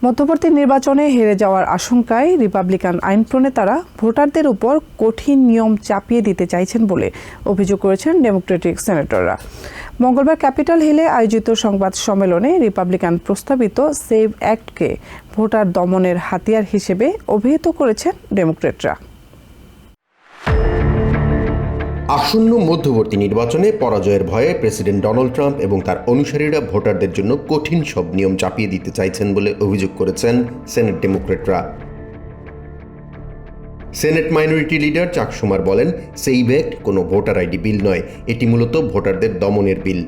মধ্যবর্তী নির্বাচনে হেরে যাওয়ার আশঙ্কায় রিপাবলিকান আইন প্রণেতারা ভোটারদের উপর কঠিন নিয়ম চাপিয়ে দিতে চাইছেন বলে অভিযোগ করেছেন ডেমোক্রেটিক সেনেটররা। মঙ্গলবার ক্যাপিটল হিলে আয়োজিত সংবাদ সম্মেলনে রিপাবলিকান প্রস্তাবিত সেভ অ্যাক্টকে ভোটার দমনের হাতিয়ার হিসেবে অভিহিত করেছেন ডেমোক্রেটরা। আসন্ন মধ্যবর্তী নির্বাচনে পরাজয়ের ভয়ে প্রেসিডেন্ট ডোনাল্ড ট্রাম্প এবং তার অনুসারীরা ভোটারদের জন্য কঠিন সব নিয়ম চাপিয়ে দিতে চাইছেন বলে অভিযোগ করেছেন সেনেট ডেমোক্রেটরা। সেনেট মাইনরিটি লিডার চাক শুমার বলেন, সেভ অ্যাক্ট কোনো ভোটার আইডি বিল নয়, এটি মূলত ভোটারদের দমনের বিল।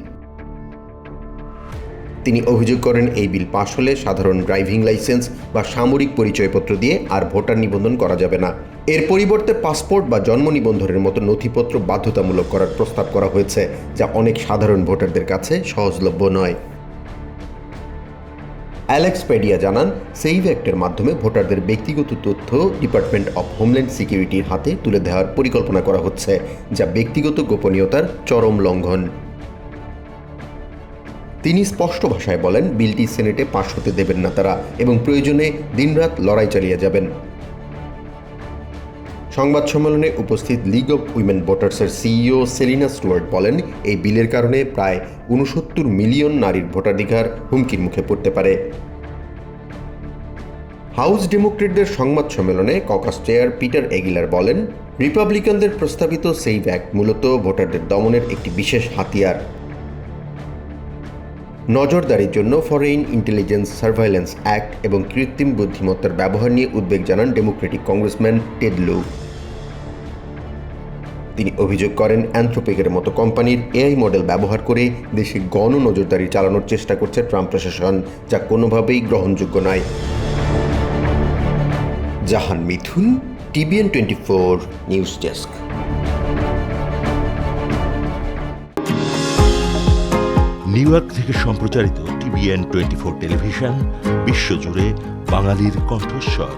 তিনি অভিযোগ করেন, এই বিল পাশ হলে সাধারণ ড্রাইভিং লাইসেন্স বা সামরিক পরিচয়পত্র দিয়ে আর ভোটার নিবন্ধন করা যাবে না। এর পরিবর্তে পাসপোর্ট বা জন্ম নিবন্ধনের মতো নথিপত্র বাধ্যতামূলক করার প্রস্তাব করা হয়েছে, যা অনেক সাধারণ ভোটারদের কাছে সহজলভ্য নয়। অ্যালেক্স পেডিয়া জানান, সেভ অ্যাক্টের মাধ্যমে ভোটারদের ব্যক্তিগত তথ্য ডিপার্টমেন্ট অব হোমল্যান্ড সিকিউরিটির হাতে তুলে দেওয়ার পরিকল্পনা করা হচ্ছে, যা ব্যক্তিগত গোপনীয়তার চরম লঙ্ঘন। তিনি স্পষ্ট ভাষায় বলেন, বিলটি সেনেটে পাশ হতে দেবেন না তারা, এবং প্রয়োজনে দিনরাত লড়াই চালিয়ে যাবেন। সংবাদ সম্মেলনে উপস্থিত লিগ অব উইমেন ভোটার্সের সিইও সেলিনা স্টুয়ার্ট বলেন, এই বিলের কারণে প্রায় ৬৯ মিলিয়ন নারীর ভোটাধিকার হুমকির মুখে পড়তে পারে। হাউস ডেমোক্রেটদের সংবাদ সম্মেলনে ককাস চেয়ার পিটার এগিলার বলেন, রিপাবলিকানদের প্রস্তাবিত সেভ অ্যাক্ট মূলত ভোটারদের দমনের একটি বিশেষ হাতিয়ার। নজরদারির জন্য ফরেন ইন্টেলিজেন্স সার্ভাইলেন্স অ্যাক্ট এবং কৃত্রিম বুদ্ধিমত্তার ব্যবহার নিয়ে উদ্বেগ জানান ডেমোক্রেটিক কংগ্রেসম্যান টেড লু। তিনি অভিযোগ করেন, অ্যানথ্রোপিকের মতো কোম্পানির এআই মডেল ব্যবহার করে দেশে গণ নজরদারি চালানোর চেষ্টা করছে ট্রাম্প প্রশাসন, যা কোনোভাবেই গ্রহণযোগ্য নয়। জাহান মিথুন, TBN 24 news desk. New York থেকে সম্প্রচারিত TBN 24 টেলিভিশন বিশ্বজুড়ে বাঙালির কণ্ঠস্বর।